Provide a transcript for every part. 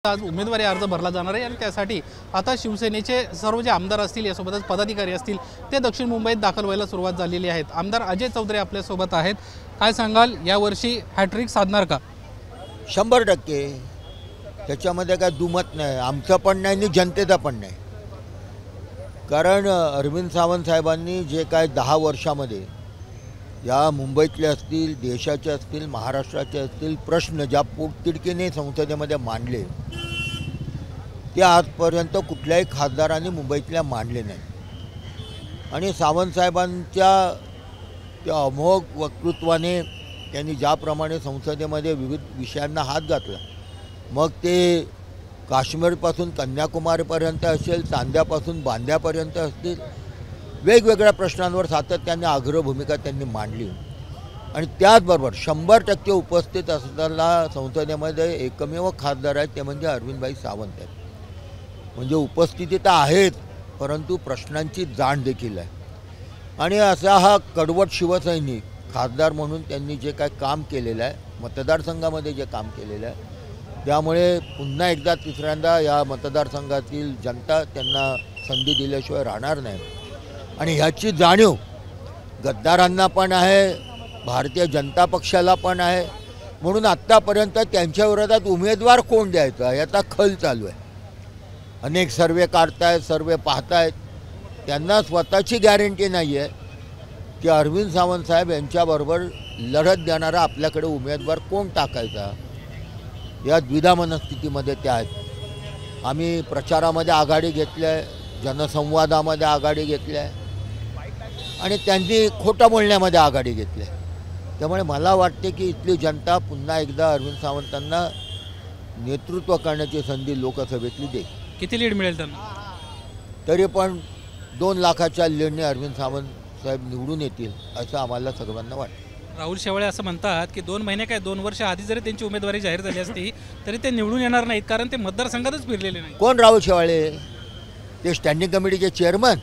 आज उमेदवारी अर्ज भरला जाणार आहे आणि त्यासाठी आता शिवसेनेचे सर्व जे आमदार असतील यासोबतच पदाधिकारी असतील ते दक्षिण मुंबईत दाखल व्हायला सुरुवात झालेली आहे। आमदार अजय चौधरी आपल्या सोबत आहेत। काय सांगाल, यावर्षी हॅट्रिक साधणार का? 100% त्याच्यामध्ये काय दुमत नाही, आमचं पण नाही आणि जनतेचं पण नाही। कारण अरविंद सावंत साहेबांनी जे काय 10 वर्षामध्ये या मुंबईतले असतील, देशाचे असतील, महाराष्ट्राचे असतील प्रश्न ज्या पोटतिडकीने संसदेमध्ये मांडले ते आजपर्यंत कुठल्याही खासदारांनी मुंबईतल्या मांडले नाही। आणि सावंत साहेबांच्या त्या अमोघ वक्तृत्वाने त्यांनी ज्याप्रमाणे संसदेमध्ये विविध विषयांना हात घातला, मग ते काश्मीरपासून कन्याकुमारीपर्यंत असेल, चांद्यापासून बांद्यापर्यंत असतील, वेगवेगळ्या प्रश्नांवर सातत्याने आग्रह भूमिका त्यांनी मांडली। आणि त्याचबरोबर 100% उपस्थित असताना संसदेमध्ये एकमेव खासदार आहेत ते म्हणजे अरविंदभाई सावंत आहेत। म्हणजे उपस्थिती तर आहेत परंतु प्रश्नांची जाण देखील आहे। आणि असा हा कडवट शिवसैनिक खासदार म्हणून त्यांनी जे काय काम केलेलं आहे, मतदारसंघामध्ये जे काम केलेलं आहे, त्यामुळे पुन्हा एकदा तिसऱ्यांदा या मतदारसंघातील जनता त्यांना संधी दिल्याशिवाय राहणार नाही। आणि ह्याची जाणीव गद्दारांना पण आहे, भारतीय जनता पक्षाला पण आहे। म्हणून आत्तापर्यंत त्यांच्या विरोधात उमेदवार कोण द्यायचा याचा खल चालू आहे। अनेक सर्वे काढतायत, सर्वे पाहतायत, त्यांना स्वतःची गॅरंटी नाही आहे की अरविंद सावंत साहेब यांच्याबरोबर लढत देणारा आपल्याकडे उमेदवार कोण टाकायचा। या द्विधा मनस्थितीमध्ये त्या आहेत। आम्ही प्रचारामध्ये आघाडी घेतली आहे, जनसंवादामध्ये आघाडी घेतली आहे आणि त्यांनी खोटं बोलण्यामध्ये आघाडी घेतली आहे। त्यामुळे मला वाटते की इथली जनता पुन्हा एकदा अरविंद सावंतांना नेतृत्व करण्याची संधी लोकसभेतली देईल। किती लीड मिळेल त्यांना? तरी पण 2 लाखाच्या लीडने अरविंद सावंत साहेब निवडून येतील असं आम्हाला सगळ्यांना वाटतं। राहुल शेवाळे असं म्हणतात की 2 महिने काय 2 वर्ष आधी जरी त्यांची उमेदवारी जाहीर झाली असती तरी ते निवडून येणार नाहीत, कारण ते मतदारसंघातच फिरलेले नाही। कोण राहुल शेवाळे? ते स्टँडिंग कमिटीचे चेअरमन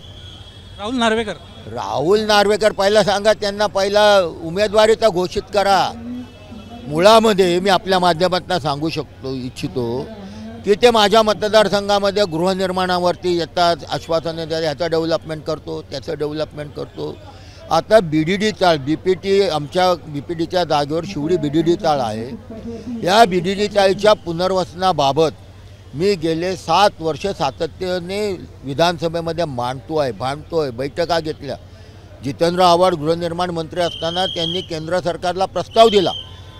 राहुल नार्वेकर। राहुल नार्वेकर पहिला सांगा, त्यांना पहिला उमेदवारीचा घोषित करा। मुळामध्ये मी आपल्या माध्यमातून सांगू इच्छितो की ते माझ्या मतदारसंघामध्ये गृहनिर्माणावरती येतात, आश्वासने देतात, ह्याचं डेव्हलपमेंट करतो, त्याचं डेव्हलपमेंट करतो। आता BDD चाळ, BPT, आमच्या BPTच्या जागेवर शिवडी BDD चाळ आहे। या BDD चाळीच्या पुनर्वसनाबाबत मी गेले 7 वर्ष सातत्याने विधानसभेमध्ये भांडतोय, बैठका घेतल्या। जितेंद्र आव्हाड गृहनिर्माण मंत्री असताना त्यांनी केंद्र सरकारला प्रस्ताव दिला,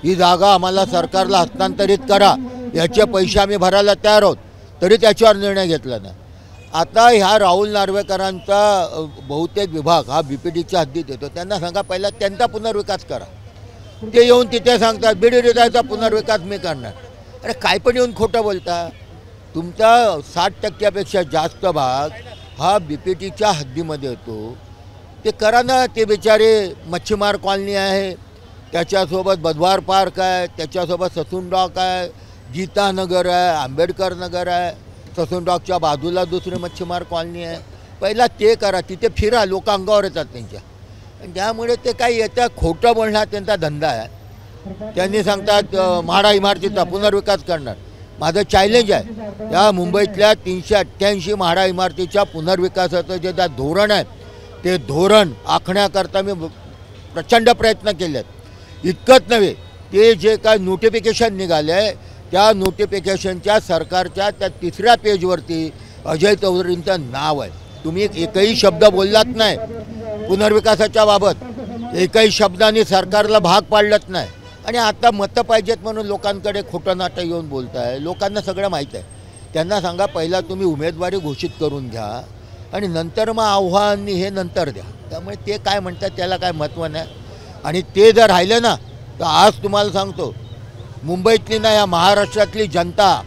ही जागा आम्हाला सरकारला हस्तांतरित करा, याचे पैसे आम्ही भरायला तयार आहोत, तरी त्याच्यावर निर्णय घेतला नाही। आता ह्या राहुल नार्वेकरांचा बहुतेक विभाग हा BPTच्या हद्दीत येतो। त्यांना सांगा पहिला त्यांचा पुनर्विकास करा। ते येऊन तिथे सांगतात BDD चाळीचा पुनर्विकास मी करणार। अरे काय पण येऊन खोटं बोलता। तुमचा 60%पेक्षा जास्त भाग हा BPTच्या हद्दीमध्ये येतो, ते करा ना। ते बिचारे मच्छीमार कॉलनी आहे, त्याच्यासोबत बधवार पार्क आहे, त्याच्यासोबत ससून डॉक आहे, गीतानगर आहे, आंबेडकर नगर आहे, ससून डॉकच्या बाजूला दुसरी मच्छीमार कॉलनी आहे। पहिला ते करा, तिथे फिरा, लोक अंगावर येतात त्यांच्या। त्यामुळे ते काही येतं खोटं बोलणार त्यांचा धंदा आहे। त्यांनी सांगतात म्हाडा इमारतीचा पुनर्विकास करणार। माझं चॅलेंज आहे, या मुंबईतल्या 388 म्हाडा इमारतीच्या पुनर्विकासाचं जे धोरण आहे ते धोरण आखण्याकरता मी प्रचंड प्रयत्न केले आहेत। इतकंच नव्हे, ते जे काय नोटिफिकेशन निघाले आहे त्या नोटिफिकेशनच्या सरकारच्या त्या 3ऱ्या पेजवरती अजय चौधरींचं नाव आहे। तुम्ही एकही शब्द बोललात नाही पुनर्विकासाच्या बाबत, एकही शब्दाने सरकारला भाग पाडलंच नाही। आणि आता मतं पाहिजेत म्हणून लोकांकडे खोटं नाटं येऊन बोलताय। लोकांना सगळं माहीत आहे। त्यांना सांगा पहिला तुम्ही उमेदवारी घोषित करून घ्या आणि नंतर मग आव्हान हे नंतर द्या। त्यामुळे ते काय म्हणतात त्याला काय महत्त्व नाही। आणि ते जर राहिलं ना तर आज तुम्हाला सांगतो, मुंबईतली ना या महाराष्ट्रातली जनता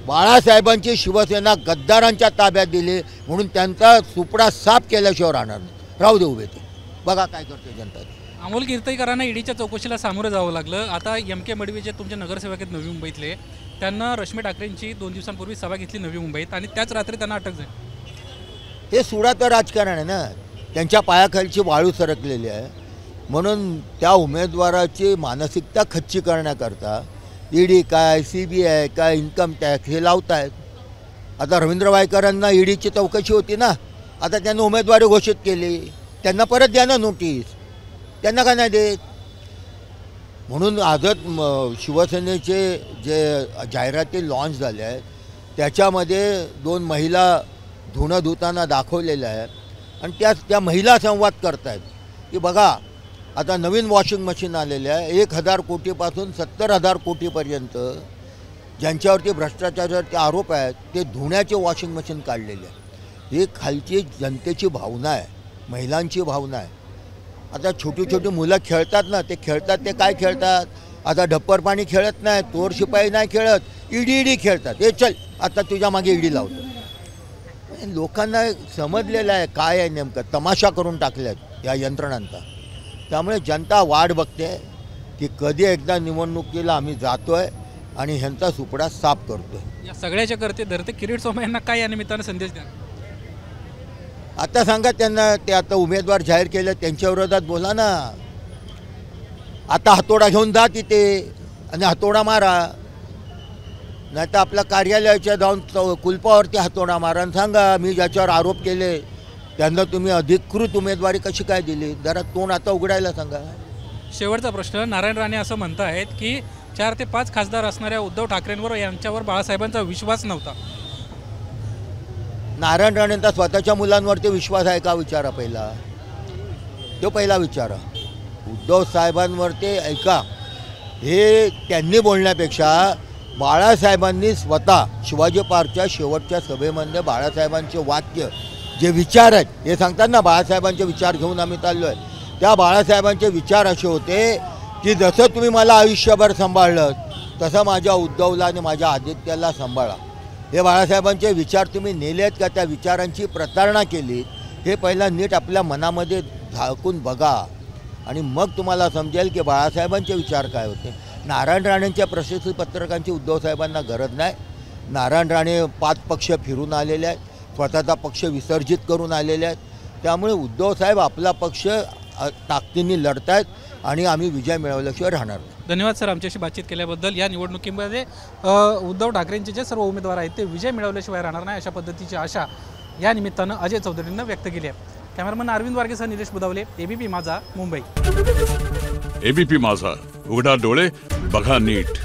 बाळासाहेबांची शिवसेना गद्दारांच्या ताब्यात दिली म्हणून त्यांचा सुपडा साफ केल्याशिवाय राहणार नाही। राहू दे उभे, ते बघा काय करते जनता। अमोल कीर्तईकरांना ईडीच्या चौकशीला सामोरं जावं लागलं। आता MK मडवी जे तुमचे नगरसेवक आहेत नवी मुंबईतले, त्यांना रश्मी ठाकरेंची 2 दिवसांपूर्वी सभा घेतली नवी मुंबईत आणि त्याच रात्री त्यांना अटक झाली। हे सुडाचं राजकारण आहे ना, त्यांच्या पायाखालची वाळू सरकलेली आहे। म्हणून त्या उमेदवाराची मानसिकता खच्ची करण्याकरता ईडी काय, CBI काय, इन्कम टॅक्स हे लावत आहेत. आता रवींद्र वायकरांना ईडीची चौकशी होती ना, आता त्यांनी उमेदवारी घोषित केली, त्यांना परत द्या ना नोटीस, त्यांना का नाही देत? म्हणून आजच शिवसेनेचे जे जाहिराती लॉन्च झाल्या आहेत त्याच्यामध्ये 2 महिला धुणं धुताना दाखवलेल्या आहेत आणि त्या महिला संवाद करत आहेत की बघा आता नवीन वॉशिंग मशीन आलेले आहे, 1,000 कोटीपासून 70,000 कोटीपर्यंत ज्यांच्यावरती भ्रष्टाचाराचे आरोप आहेत ते धुण्याचे वॉशिंग मशीन काढलेले आहे. ही खालची जनतेची भावना आहे, महिलांची भावना आहे. आता छोटी छोटी मुलं खेळतात ना, ते खेळतात ते काय खेळतात? आता ढप्पर पाणी खेळत नाही, चोर शिपाई नाही खेळत, ईडी खेळतात. हे चल आता तुझ्या मागे ईडी लावतो. लोकांना समजलेलं आहे काय आहे नेमकं, तमाशा करून टाकल्यात या यंत्रणांचा. त्यामुळे जनता वाट बघते की कधी एकदा निवडणुकीला आम्ही जातोय आणि ह्यांचा सुपडा साफ करतोय. या सगळ्याच्या करते धरते किरीट सोमय्या यांना काय या निमित्तानं संदेश द्या? आता सांगा त्यांना, ते आता उमेदवार जाहीर केले त्यांच्या विरोधात बोला ना. आता हातोडा घेऊन जा तिथे आणि हातोडा मारा, नाही तर आपल्या कार्यालयाच्या जाऊन कुलपावरती हातोडा मारा आणि सांगा मी ज्याच्यावर आरोप केले त्यांना तुम्ही अधिकृत उमेदवारी कशी काय दिली, जरा तोंड आता उघडायला सांगा. शेवटचा प्रश्न, नारायण राणे असं म्हणतायत की 4 ते 5 खासदार असणाऱ्या उद्धव ठाकरेंवर यांच्यावर बाळासाहेबांचा विश्वास नव्हता. नारायण राणेंचा स्वतःच्या मुलांवरती विश्वास आहे का विचारा पहिला, तो पहिला विचारा. उद्धव साहेबांवरती ऐका, हे त्यांनी बोलण्यापेक्षा बाळासाहेबांनी स्वतः शिवाजी पार्कच्या शेवटच्या सभेमध्ये बाळासाहेबांचे वाक्य जे विचार आहेत हे सांगतात ना, बाळासाहेबांचे विचार घेऊन आम्ही चाललो आहे. त्या बाळासाहेबांचे विचार असे होते की जसं तुम्ही मला आयुष्यभर सांभाळलं तसं माझ्या उद्धवला आणि माझ्या आदित्याला सांभाळा. हे बाळासाहेबांचे विचार तुम्ही नेलेत का, त्या विचारांची प्रतारणा केली, हे पहिला नीट आपल्या मनामध्ये झाकून बघा आणि मग तुम्हाला समजेल की बाळासाहेबांचे विचार काय होते. नारायण राणेंच्या प्रशस्ती पत्रकांची उद्धवसाहेबांना गरज नाही. नारायण राणे 5 पक्ष फिरून आलेले आहेत, स्वतःचा पक्ष विसर्जित करून आलेले आहेत. त्यामुळे उद्धवसाहेब आपला पक्ष ताकदीने लढत आहेत आणि आम्ही विजय मिळवल्याशिवाय राहणार नाही. धन्यवाद सर आमच्याशी बातचीत केल्याबद्दल. या निवडणुकीमध्ये उद्धव ठाकरेंचे जे सर्व उमेदवार आहेत ते विजय मिळवल्याशिवाय राहणार नाही अशा पद्धतीची आशा या निमित्तानं अजय चौधरींनं व्यक्त केली आहे. कॅमेरामन अरविंद वारगेसह निलेश बुदावले, ABP माझा, मुंबई. ABP माझा, उघडा डोळे बघा नीट.